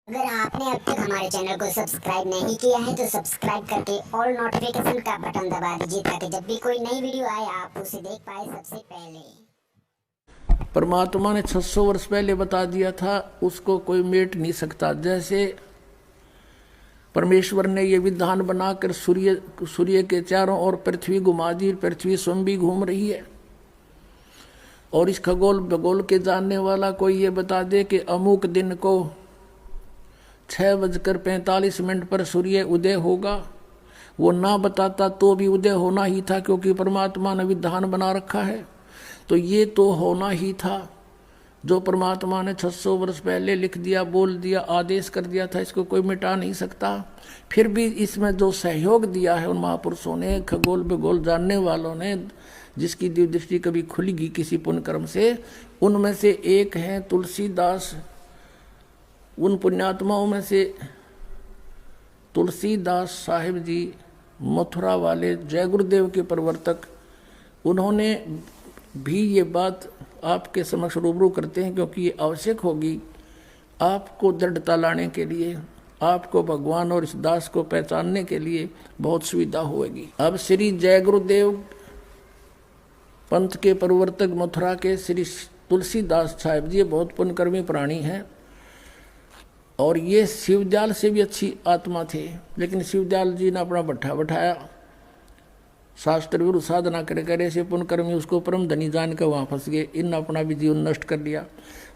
अगर आपने अब तक हमारे चैनल को सब्सक्राइब नहीं किया है तो सब्सक्राइब करके ऑल नोटिफिकेशन का बटन दबा दीजिए ताकि जब भी कोई नई वीडियो आए आप उसे देख पाए सबसे पहले। परमात्मा ने 600 वर्ष पहले बता दिया था, उसको कोई मेट नहीं सकता। जैसे परमेश्वर ने ये विधान बनाकर सूर्य के चारों ओर पृथ्वी घुमा दी, पृथ्वी स्वयं भी घूम रही है। और इस खगोल भगोल के जानने वाला कोई ये बता दे कि अमुक दिन को 6:45 पर सूर्य उदय होगा, वो ना बताता तो भी उदय होना ही था, क्योंकि परमात्मा ने विधान बना रखा है। तो ये तो होना ही था जो परमात्मा ने 600 वर्ष पहले लिख दिया, बोल दिया, आदेश कर दिया था। इसको कोई मिटा नहीं सकता। फिर भी इसमें जो सहयोग दिया है उन महापुरुषों ने, खगोल भूगोल जानने वालों ने, जिसकी दिव्य दृष्टि कभी खुलेगी किसी पुण्य कर्म से, उनमें से एक है तुलसीदास। उन पुण्यात्माओं में से तुलसीदास साहिब जी, मथुरा वाले जय गुरुदेव के प्रवर्तक, उन्होंने भी ये बात आपके समक्ष रूबरू करते हैं, क्योंकि ये आवश्यक होगी आपको दृढ़ता लाने के लिए, आपको भगवान और इस दास को पहचानने के लिए बहुत सुविधा होगी। अब श्री जय गुरुदेव पंथ के प्रवर्तक मथुरा के श्री तुलसीदास साहिब जी बहुत पुण्यकर्मी प्राणी हैं, और ये शिवदयाल से भी अच्छी आत्मा थे। लेकिन शिवदयाल जी ने अपना भट्ठा बैठाया, शास्त्र विरुद्ध साधना करे करे से पुण्यकर्मी उसको परम धनी जान कर वहाँ फंस गए। इन अपना भी जीवन नष्ट कर लिया।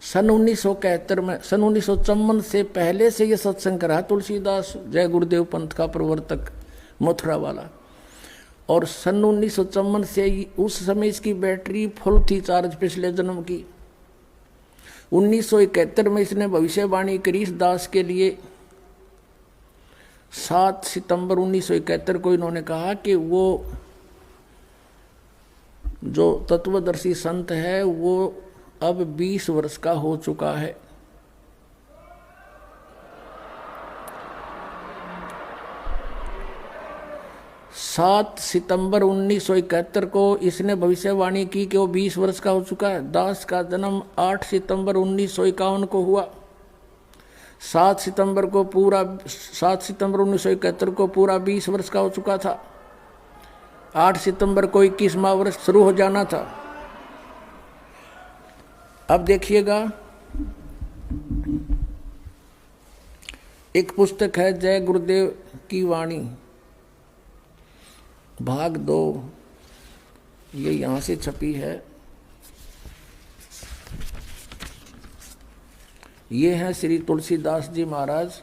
सन 1971 में, सन 1954 से पहले से ये सत्संग करा तुलसीदास जय गुरुदेव पंथ का प्रवर्तक मथुरा वाला। और सन 1954 से उस समय इसकी बैटरी फुल थी चार्ज पिछले जन्म की। 1971 में इसने भविष्यवाणी करी इस दास के लिए। 7 सितंबर 1971 को इन्होंने कहा कि वो जो तत्वदर्शी संत है वो अब 20 वर्ष का हो चुका है। सात सितंबर 1971 को इसने भविष्यवाणी की कि वो 20 वर्ष का हो चुका है। दास का जन्म 8 सितंबर 1951 को हुआ। 7 सितंबर 1971 को पूरा 20 वर्ष का हो चुका था। 8 सितंबर को 21वां वर्ष शुरू हो जाना था। अब देखिएगा, एक पुस्तक है जय गुरुदेव की वाणी भाग 2, ये यहाँ से छपी है। ये है श्री तुलसीदास जी महाराज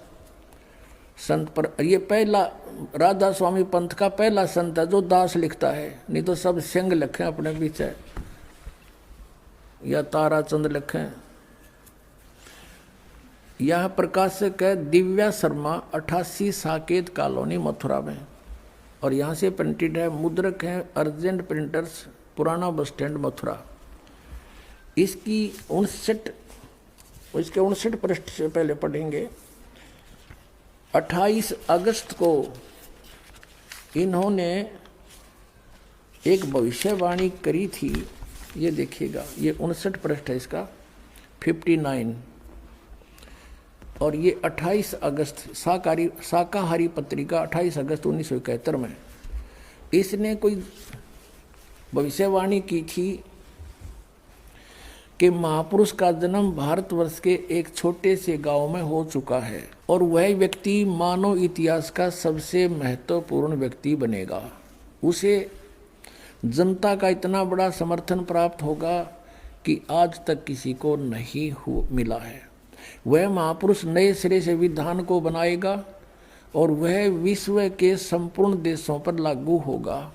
संत पर। ये पहला राधा स्वामी पंथ का पहला संत है जो दास लिखता है, नहीं तो सब सिंह लिखे अपने बीच है या ताराचंद लिखे। यह प्रकाशक है दिव्या शर्मा, 88 साकेत कॉलोनी मथुरा में, और यहाँ से प्रिंटेड है। मुद्रक है अर्जेंट प्रिंटर्स, पुराना बस स्टैंड मथुरा। इसकी 59 पृष्ठ से पहले पढ़ेंगे। 28 अगस्त को इन्होंने एक भविष्यवाणी करी थी। ये देखिएगा, ये 59 पृष्ठ है इसका, 59। और ये 28 अगस्त शाकाहारी पत्रिका 28 अगस्त 1971 में इसने कोई भविष्यवाणी की थी कि महापुरुष का जन्म भारतवर्ष के एक छोटे से गांव में हो चुका है, और वह व्यक्ति मानव इतिहास का सबसे महत्वपूर्ण व्यक्ति बनेगा। उसे जनता का इतना बड़ा समर्थन प्राप्त होगा कि आज तक किसी को नहीं मिला है। वह महापुरुष नए सिरे से विधान को बनाएगा और वह विश्व के संपूर्ण देशों पर लागू होगा।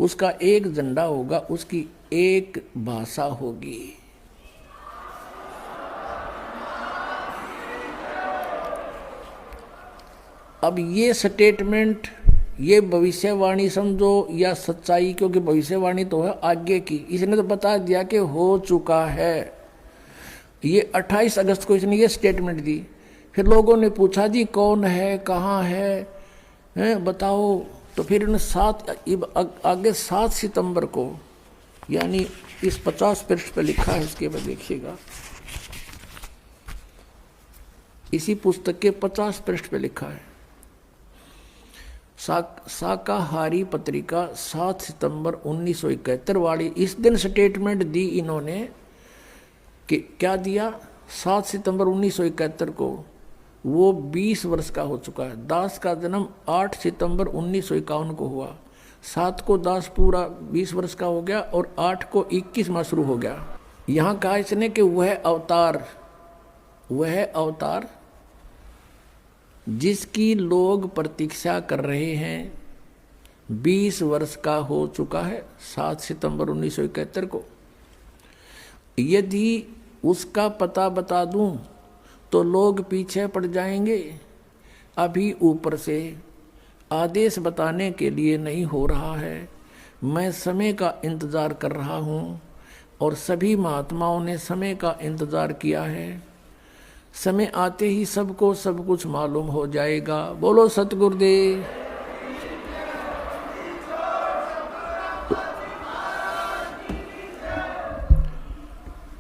उसका एक झंडा होगा, उसकी एक भाषा होगी। अब ये स्टेटमेंट, ये भविष्यवाणी समझो या सच्चाई, क्योंकि भविष्यवाणी तो है आगे की, इसने तो बता दिया कि हो चुका है। ये 28 अगस्त को इसने ये स्टेटमेंट दी। फिर लोगों ने पूछा जी कौन है, कहाँ है, बताओ। तो फिर इन्होंने आगे 7 सितंबर को, यानी इस 50 पृष्ठ पर लिखा है, इसके बाद देखिएगा। इसी पुस्तक के 50 पृष्ठ पे लिखा है। शाकाहारी पत्रिका 7 सितंबर 1971 वाली इस दिन स्टेटमेंट दी इन्होंने कि क्या दिया, 7 सितंबर 1971 को वो 20 वर्ष का हो चुका है। दास का जन्म 8 सितंबर 1951 को हुआ। 7 को दास पूरा 20 वर्ष का हो गया और 8 को 21 माह शुरू हो गया। यहाँ कहा इसने कि वह अवतार जिसकी लोग प्रतीक्षा कर रहे हैं 20 वर्ष का हो चुका है 7 सितंबर 1971 को। यदि उसका पता बता दूं तो लोग पीछे पड़ जाएंगे। अभी ऊपर से आदेश बताने के लिए नहीं हो रहा है। मैं समय का इंतजार कर रहा हूं और सभी महात्माओं ने समय का इंतजार किया है। समय आते ही सबको सब कुछ मालूम हो जाएगा। बोलो सतगुरुदेव।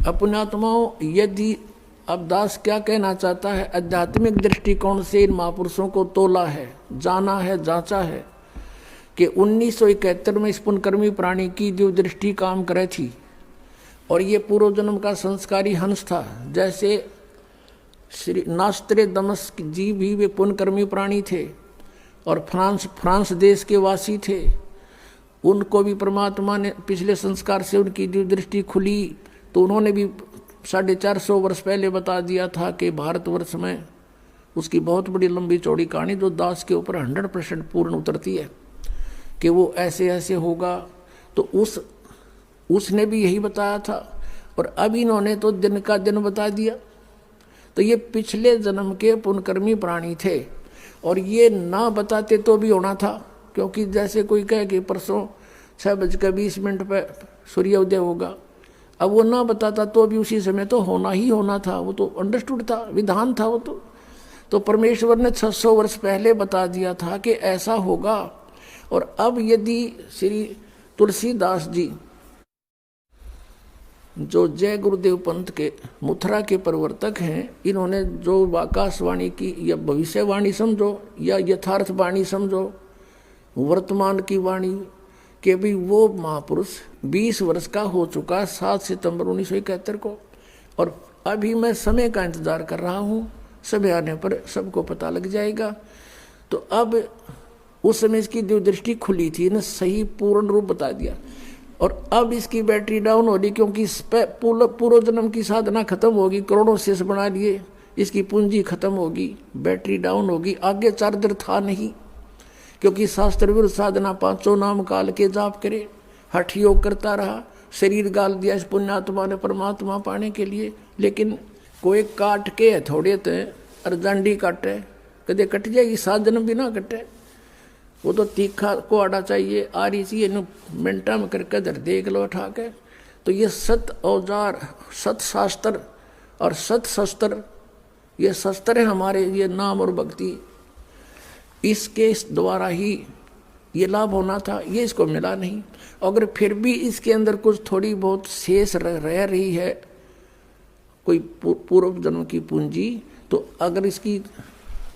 अपनात्माओं, यदि अब दास क्या कहना चाहता है, आध्यात्मिक दृष्टिकोण से इन महापुरुषों को तोला है, जाना है, जांचा है कि 1971 में इस पुण्यकर्मी प्राणी की जो दृष्टि काम करे थी और ये पूर्व जन्म का संस्कारी हंस था। जैसे श्री नास्त्रे दमस जी भी वे पुण्यकर्मी प्राणी थे और फ्रांस देश के वासी थे। उनको भी परमात्मा ने पिछले संस्कार से उनकी जो दृष्टि खुली तो उन्होंने भी 450 वर्ष पहले बता दिया था कि भारतवर्ष में उसकी बहुत बड़ी लंबी चौड़ी कहानी जो दास के ऊपर 100% पूर्ण उतरती है कि वो ऐसे ऐसे होगा। तो उसने भी यही बताया था और अब इन्होंने तो दिन का दिन बता दिया। तो ये पिछले जन्म के पुण्यकर्मी प्राणी थे और ये ना बताते तो भी होना था, क्योंकि जैसे कोई कहे कि परसों 6:20 पर सूर्योदय होगा, अब वो ना बताता तो भी उसी समय तो होना ही होना था। वो तो अंडरस्टूड था, विधान था वो तो परमेश्वर ने 600 वर्ष पहले बता दिया था कि ऐसा होगा। और अब यदि श्री तुलसीदास जी जो जय गुरुदेव पंथ के मथुरा के प्रवर्तक हैं, इन्होंने जो आकाशवाणी की या भविष्यवाणी समझो या यथार्थ वाणी समझो, वर्तमान की वाणी कि भी वो महापुरुष 20 वर्ष का हो चुका 7 सितंबर 1971 को और अभी मैं समय का इंतजार कर रहा हूँ। समय आने पर सबको पता लग जाएगा। तो अब उस समय इसकी जो दृष्टि खुली थी ना, सही पूर्ण रूप बता दिया। और अब इसकी बैटरी डाउन हो रही, क्योंकि पूर्व जन्म की साधना खत्म होगी, करोड़ों शेष बना लिए, इसकी पूंजी खत्म होगी, बैटरी डाउन होगी। आगे चार्जर था नहीं, क्योंकि शास्त्र विरुद्ध साधना 5 नाम काल के जाप करे, हठ योग करता रहा, शरीर गाल दिया इस पुण्यात्मा ने परमात्मा पाने के लिए। लेकिन कोई काट के थोड़े थे अर्जंडी काटे, कदे कट जाएगी, 7 जन्म भी ना कटे। वो तो तीखा को आड़ा चाहिए, आ रही चाहिए मिनटा में करके दर देख लो उठा के। तो ये सत औजार, सत शास्त्र और सत शस्त्र, ये शस्त्र है हमारे, ये नाम और भक्ति, इसके द्वारा ही ये लाभ होना था। ये इसको मिला नहीं। अगर फिर भी इसके अंदर कुछ थोड़ी बहुत शेष रह रही है, कोई पूर्व जन्म की पूंजी, तो अगर इसकी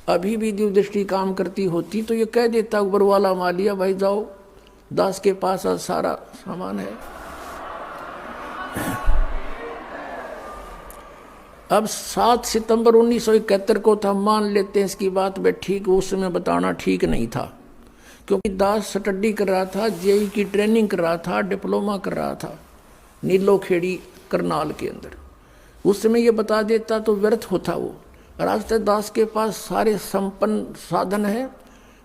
अभी भी दिव्य दृष्टि काम करती होती तो ये कह देता ऊपर वाला मालिया, भाई जाओ दास के पास आज सारा सामान है। अब 7 सितंबर 1971 को था, मान लेते हैं इसकी बात में ठीक, उस समय बताना ठीक नहीं था, क्योंकि दास स्टडी कर रहा था, जेई की ट्रेनिंग कर रहा था, डिप्लोमा कर रहा था नीलोखेड़ी करनाल के अंदर। उस समय ये बता देता तो व्यर्थ होता वो। और आज तक दास के पास सारे संपन्न साधन है,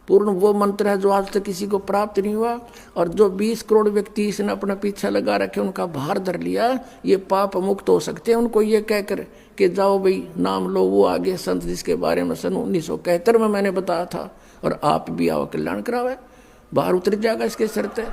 पूर्ण वो मंत्र है जो आज तक किसी को प्राप्त नहीं हुआ। और जो 20 करोड़ व्यक्ति इसने अपना पीछा लगा रखे, उनका भार धर लिया, ये पाप मुक्त हो सकते हैं। उनको ये कहकर कि जाओ भाई नाम लो, वो आगे संत जिसके बारे में सन 1971 में मैंने बताया था, और आप भी आओ कल्याण करावे, बाहर उतर जाएगा इसके शर्त है।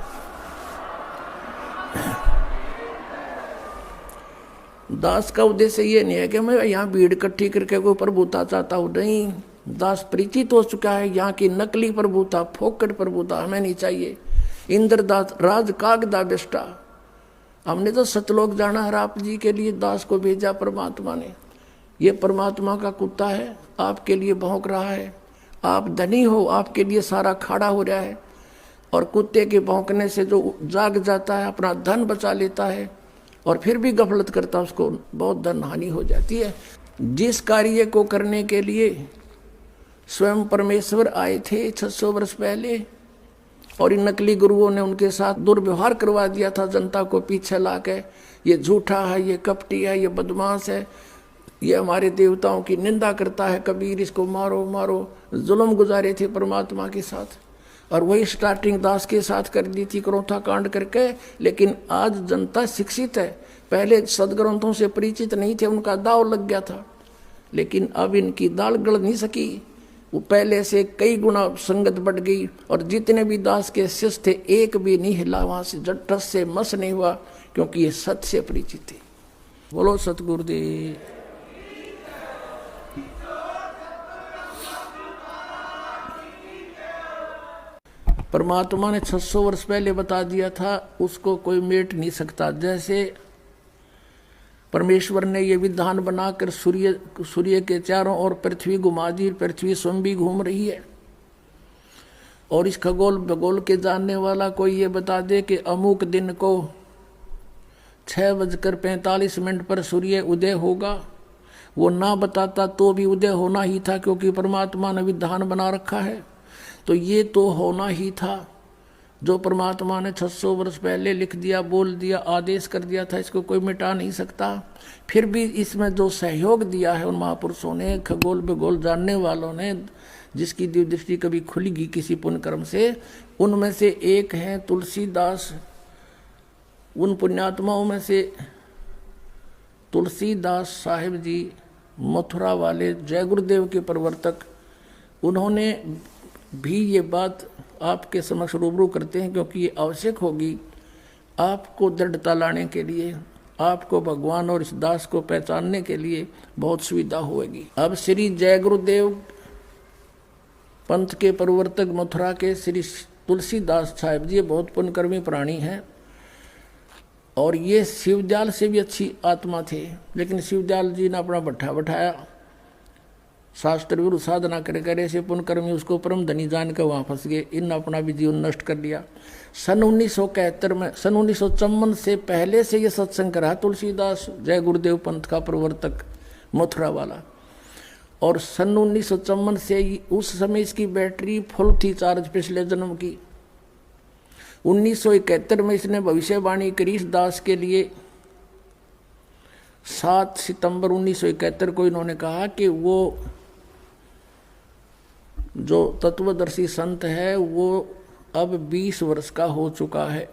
दास का उद्देश्य ये नहीं है कि मैं यहाँ भीड़ इकट्ठी करके कोई प्रभुता चाहता हूँ, नहीं। दास परिचित हो चुका है यहाँ की नकली प्रभुता, फोकट प्रभुता हमें नहीं चाहिए। इंद्रदास राज कागदा बेस्टा, हमने तो सतलोक जाना है, आप जी के लिए दास को भेजा परमात्मा ने। ये परमात्मा का कुत्ता है, आपके लिए भौंक रहा है। आप धनी हो, आपके लिए सारा खाड़ा हो रहा है, और कुत्ते के भौंकने से जो जाग जाता है, अपना धन बचा लेता है और फिर भी गफलत करता है, उसको बहुत धन हानि हो जाती है। जिस कार्य को करने के लिए स्वयं परमेश्वर आए थे 600 वर्ष पहले, और इन नकली गुरुओं ने उनके साथ दुर्व्यवहार करवा दिया था, जनता को पीछे ला के, ये झूठा है, ये कपटी है, ये बदमाश है, ये हमारे देवताओं की निंदा करता है, कबीर इसको मारो मारो, जुल्म गुजारे थे परमात्मा के साथ। और वही स्टार्टिंग दास के साथ कर दी थी, क्रोथा कांड करके। लेकिन आज जनता शिक्षित है, पहले सदग्रंथों से परिचित नहीं थे, उनका दाव लग गया था, लेकिन अब इनकी दाल गल नहीं सकी, वो पहले से कई गुना संगत बढ़ गई। और जितने भी दास के शिष्य थे, एक भी नहीं हिला वहां से, टस से मस नहीं हुआ, क्योंकि ये सत्य से परिचित थे। बोलो सतगुरुदेव। परमात्मा ने 600 वर्ष पहले बता दिया था, उसको कोई मेट नहीं सकता। जैसे परमेश्वर ने ये विधान बनाकर सूर्य के चारों ओर पृथ्वी घुमा दी, पृथ्वी स्वयं भी घूम रही है। और इस खगोल भगोल के जानने वाला कोई ये बता दे कि अमुक दिन को 6:45 पर सूर्य उदय होगा, वो ना बताता तो भी उदय होना ही था, क्योंकि परमात्मा ने विधान बना रखा है। तो ये तो होना ही था, जो परमात्मा ने 600 वर्ष पहले लिख दिया, बोल दिया, आदेश कर दिया था, इसको कोई मिटा नहीं सकता। फिर भी इसमें जो सहयोग दिया है उन महापुरुषों ने, खगोल भूगोल जानने वालों ने, जिसकी दिव्य दृष्टि कभी खुलेगी किसी पुण्य कर्म से, उनमें से एक हैं तुलसीदास। उन पुण्यात्माओं में से तुलसीदास साहिब जी, मथुरा वाले जय गुरुदेव के प्रवर्तक, उन्होंने भी ये बात आपके समक्ष रूबरू करते हैं, क्योंकि ये आवश्यक होगी आपको दृढ़ता लाने के लिए, आपको भगवान और इस दास को पहचानने के लिए बहुत सुविधा होगी। अब श्री जय गुरुदेव पंथ के प्रवर्तक मथुरा के श्री तुलसीदास साहिब जी बहुत पुण्यकर्मी प्राणी हैं, और ये शिवदयाल से भी अच्छी आत्मा थे। लेकिन शिवदयाल जी ने अपना भट्ठा बैठाया, शास्त्र विरुद्ध साधना कर ऐसे पुण्यकर्मी उसको परम धनी जान कर वहाँ फंस गए। इन अपना भी जीवन नष्ट कर लिया। सन 1971 में, सन 1954 से पहले से ये सत्संग करा तुलसीदास जय गुरुदेव पंथ का प्रवर्तक मथुरा वाला। और सन 1954 से उस समय इसकी बैटरी फुल थी चार्ज पिछले जन्म की। 1971 में इसने भविष्यवाणी करी इस दास के लिए। 7 सितंबर 1971 को इन्होंने कहा कि वो जो तत्वदर्शी संत है वो अब 20 वर्ष का हो चुका है।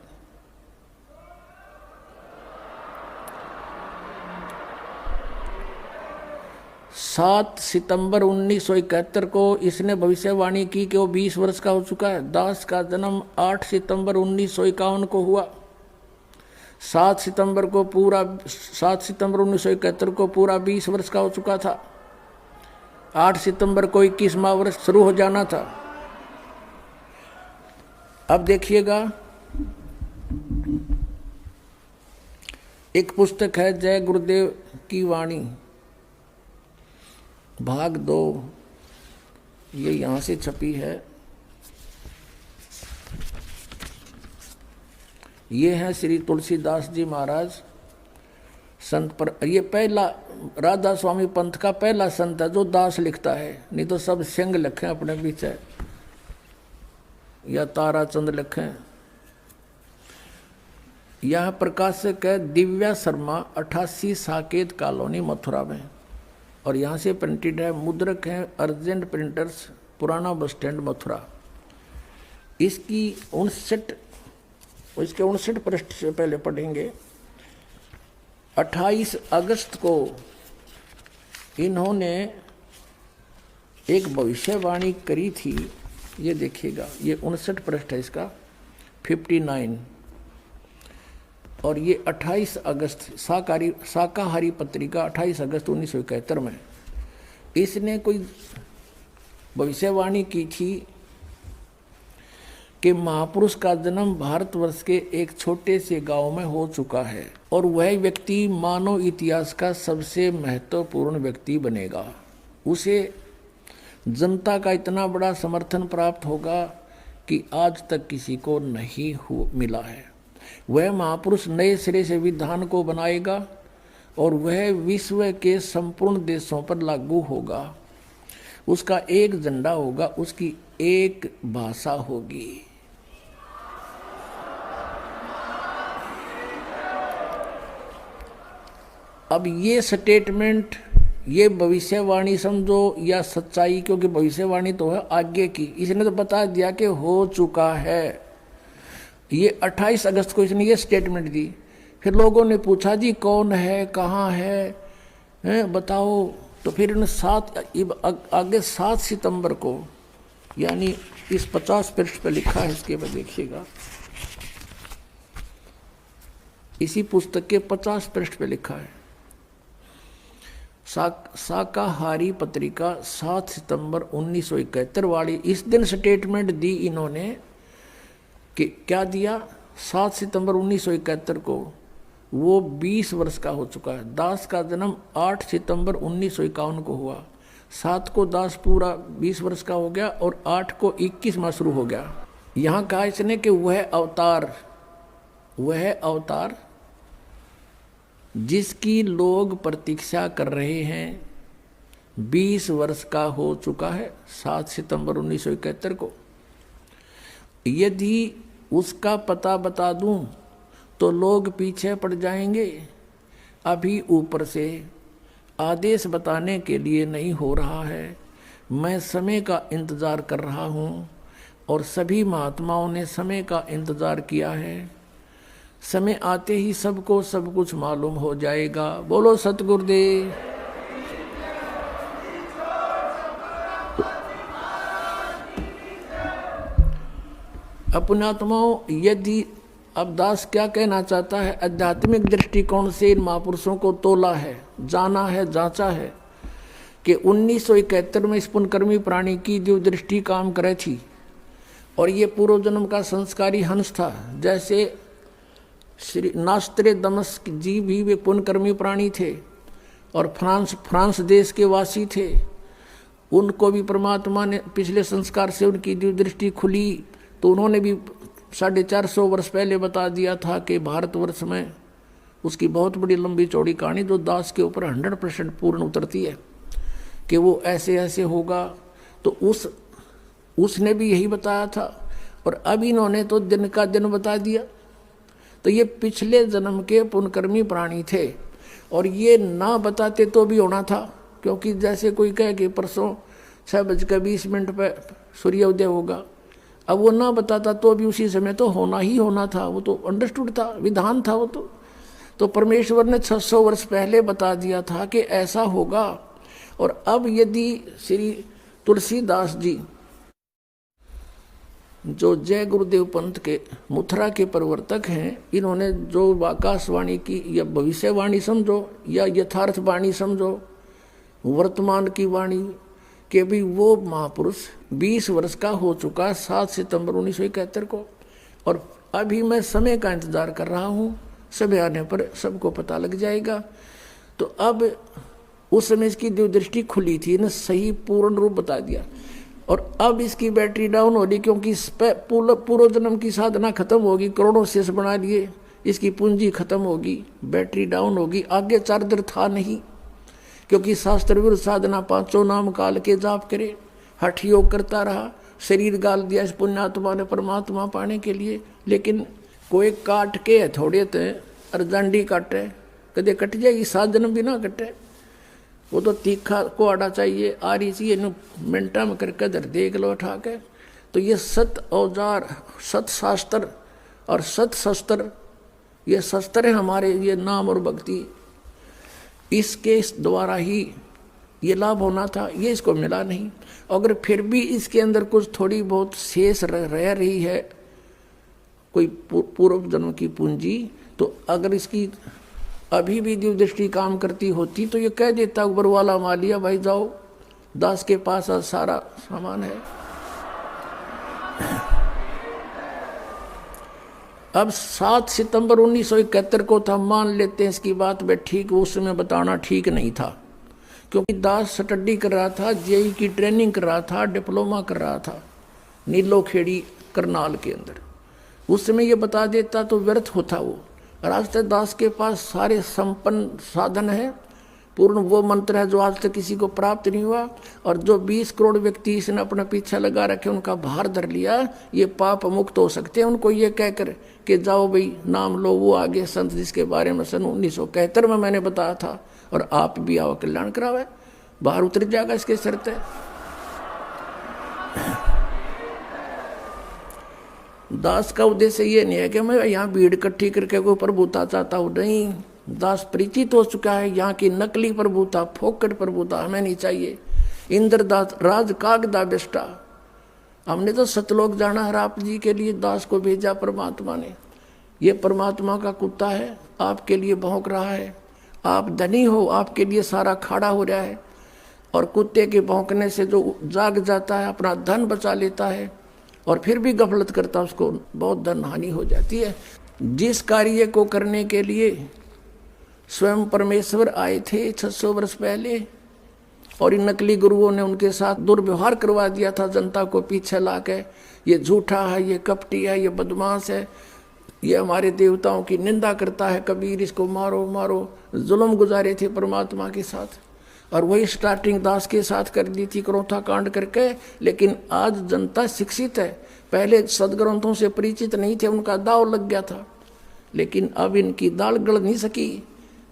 सात सितंबर 1971 को इसने भविष्यवाणी की कि वो 20 वर्ष का हो चुका है। दास का जन्म 8 सितंबर 1951 को हुआ। 7 सितंबर 1971 को पूरा 20 वर्ष का हो चुका था। 8 सितंबर को 21वां वर्ष शुरू हो जाना था। अब देखिएगा, एक पुस्तक है जय गुरुदेव की वाणी भाग 2, ये यहाँ से छपी है। ये है श्री तुलसीदास जी महाराज संत पर। ये पहला राधा स्वामी पंथ का पहला संत है जो दास लिखता है, नहीं तो सब सिंह लिखे अपने पीछे या ताराचंद लिखे। यह प्रकाशक है दिव्या शर्मा, 88 साकेत कॉलोनी मथुरा में, और यहाँ से प्रिंटेड है। मुद्रक है अर्जेंट प्रिंटर्स, पुराना बस स्टैंड मथुरा। इसकी 59 पृष्ठ से पहले पढ़ेंगे। 28 अगस्त को इन्होंने एक भविष्यवाणी करी थी। ये देखिएगा, ये 59 पृष्ठ है इसका, 59, और ये 28 अगस्त शाकाहारी पत्रिका 28 अगस्त 1971 में इसने कोई भविष्यवाणी की थी कि महापुरुष का जन्म भारतवर्ष के एक छोटे से गांव में हो चुका है। और वह व्यक्ति मानव इतिहास का सबसे महत्वपूर्ण व्यक्ति बनेगा। उसे जनता का इतना बड़ा समर्थन प्राप्त होगा कि आज तक किसी को नहीं मिला है। वह महापुरुष नए सिरे से विधान को बनाएगा और वह विश्व के संपूर्ण देशों पर लागू होगा। उसका एक झंडा होगा, उसकी एक भाषा होगी। अब ये स्टेटमेंट, ये भविष्यवाणी समझो या सच्चाई, क्योंकि भविष्यवाणी तो है आगे की। इसने तो बता दिया कि हो चुका है। ये 28 अगस्त को इसने ये स्टेटमेंट दी। फिर लोगों ने पूछा जी कौन है, कहाँ है, बताओ। तो फिर इन्हें आगे 7 सितंबर को, यानी इस 50 पृष्ठ पर लिखा है, इसके बाद देखिएगा, इसी पुस्तक के 50 पृष्ठ पे लिखा है, शाकाहारी पत्रिका 7 सितंबर 1971 वाली। इस दिन स्टेटमेंट दी इन्होंने कि क्या दिया, 7 सितंबर 1971 को वो 20 वर्ष का हो चुका है। दास का जन्म 8 सितंबर 1951 को हुआ। 7 को दास पूरा 20 वर्ष का हो गया और 8 को 21 माह शुरू हो गया। यहाँ कहा इसने कि वह अवतार जिसकी लोग प्रतीक्षा कर रहे हैं 20 वर्ष का हो चुका है 7 सितंबर 1971 को। यदि उसका पता बता दूं तो लोग पीछे पड़ जाएंगे। अभी ऊपर से आदेश बताने के लिए नहीं हो रहा है। मैं समय का इंतज़ार कर रहा हूँ और सभी महात्माओं ने समय का इंतज़ार किया है। समय आते ही सबको सब कुछ मालूम हो जाएगा। बोलो सतगुरुदेव। अपनात्माओं, यदि अब दास क्या कहना चाहता है, आध्यात्मिक दृष्टिकोण से इन महापुरुषों को तोला है, जाना है, जांचा है कि 1971 में इस पुण्यकर्मी प्राणी की जो दृष्टि काम करे थी और ये पूर्व जन्म का संस्कारी हंस था। जैसे श्री नास्त्रे दमस्क जी भी वे पुण्यकर्मी प्राणी थे और फ्रांस देश के वासी थे। उनको भी परमात्मा ने पिछले संस्कार से उनकी जो दृष्टि खुली तो उन्होंने भी 450 वर्ष पहले बता दिया था कि भारतवर्ष में उसकी बहुत बड़ी लंबी चौड़ी कहानी जो दास के ऊपर 100% पूर्ण उतरती है कि वो ऐसे ऐसे होगा। तो उसने भी यही बताया था और अब इन्होंने तो दिन का दिन बता दिया। तो ये पिछले जन्म के पुण्यकर्मी प्राणी थे और ये ना बताते तो भी होना था, क्योंकि जैसे कोई कहे कि परसों 6:20 पर सूर्योदय होगा, अब वो ना बताता तो भी उसी समय तो होना ही होना था। वो तो अंडरस्टूड था, विधान था वो तो परमेश्वर ने 600 वर्ष पहले बता दिया था कि ऐसा होगा। और अब यदि श्री तुलसीदास जी जो जय गुरुदेव पंथ के मथुरा के प्रवर्तक हैं, इन्होंने जो आकाशवाणी की या भविष्यवाणी समझो या यथार्थ वाणी समझो, वर्तमान की वाणी कि भी वो महापुरुष 20 वर्ष का हो चुका 7 सितंबर 1971 को और अभी मैं समय का इंतज़ार कर रहा हूँ। समय आने पर सबको पता लग जाएगा। तो अब उस समय इसकी जो दृष्टि खुली थी ने सही पूर्ण रूप बता दिया और अब इसकी बैटरी डाउन हो रही, क्योंकि पूर्व जन्म की साधना खत्म होगी, करोड़ों शेष बना लिए, इसकी पूंजी खत्म होगी, बैटरी डाउन होगी। आगे चार्जर था नहीं, क्योंकि शास्त्र विरुद्ध साधना 5 नाम काल के जाप करे, हठ योग करता रहा, शरीर गाल दिया इस पुण्यात्मा ने परमात्मा पाने के लिए। लेकिन कोई काट के थोड़े थे अर्जंडी काटे, कदे कट जाएगी, 7 जन्म भी ना कटे। वो तो तीखा को आड़ा चाहिए, आ रही चाहिए मिनटा में करके दर देख लो उठा के। तो ये सत औजार, सत शास्त्र और सत शस्त्र, ये शस्त्र है हमारे, ये नाम और भक्ति, इसके द्वारा ही ये लाभ होना था। ये इसको मिला नहीं। अगर फिर भी इसके अंदर कुछ थोड़ी बहुत शेष रह रही है, कोई पूर्व जन्म की पूंजी, तो अगर इसकी अभी भी दिव्य दृष्टि काम करती होती तो ये कह देता ऊपर वाला मालिया भाई जाओ, दास के पास सारा सामान है। अब 7 सितंबर 1971 को था, मान लेते हैं इसकी बात में ठीक, उस समय बताना ठीक नहीं था, क्योंकि दास स्टडी कर रहा था, जेई की ट्रेनिंग कर रहा था, डिप्लोमा कर रहा था नीलो खेड़ी करनाल के अंदर। उस समय ये बता देता तो व्यर्थ होता वो। और आज तक दास के पास सारे संपन्न साधन है, पूर्ण वो मंत्र है जो आज तक किसी को प्राप्त नहीं हुआ। और जो 20 करोड़ व्यक्ति इसने अपना पीछा लगा रखे, उनका भार धर लिया, ये पाप मुक्त हो सकते हैं। उनको ये कहकर कि जाओ भाई नाम लो, वो आगे संत जिसके बारे में सन 1971 में मैंने बताया था, और आप भी आओ कल्याण करावे, बाहर उतर जाएगा इसके शर्त है। दास का उद्देश्य ये नहीं है कि मैं यहाँ भीड़ इकट्ठी करके कोई प्रभुता चाहता हूँ, नहीं। दास परिचित हो चुका है यहाँ की नकली प्रभुता, फोकट प्रभुता हमें नहीं चाहिए। इंद्रदास राज कागदा बेष्टा, हमने तो सतलोक जाना है, आप जी के लिए दास को भेजा परमात्मा ने। ये परमात्मा का कुत्ता है, आपके लिए भौंक रहा है। आप धनी हो, आपके लिए सारा खाड़ा हो रहा है, और कुत्ते के भौंकने से जो जाग जाता है, अपना धन बचा लेता है, और फिर भी गफलत करता, उसको बहुत धन हानि हो जाती है। जिस कार्य को करने के लिए स्वयं परमेश्वर आए थे 600 वर्ष पहले, और इन नकली गुरुओं ने उनके साथ दुर्व्यवहार करवा दिया था जनता को पीछे ला के, ये झूठा है, ये कपटी है, ये बदमाश है, ये हमारे देवताओं की निंदा करता है, कबीर इसको मारो मारो, जुल्म गुजारे थे परमात्मा के साथ। और वही स्टार्टिंग दास के साथ कर दी थी क्रोथा कांड करके। लेकिन आज जनता शिक्षित है, पहले सदग्रंथों से परिचित नहीं थे, उनका दाव लग गया था, लेकिन अब इनकी दाल गल नहीं सकी,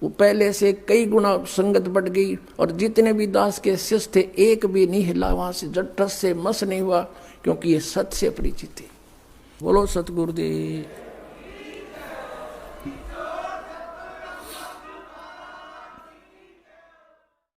वो पहले से कई गुना संगत बढ़ गई। और जितने भी दास के शिष्य थे, एक भी नहीं हिला वहाँ से, जट्टस से मस नहीं हुआ, क्योंकि ये सत्य से परिचित थे। बोलो सतगुरुदेव।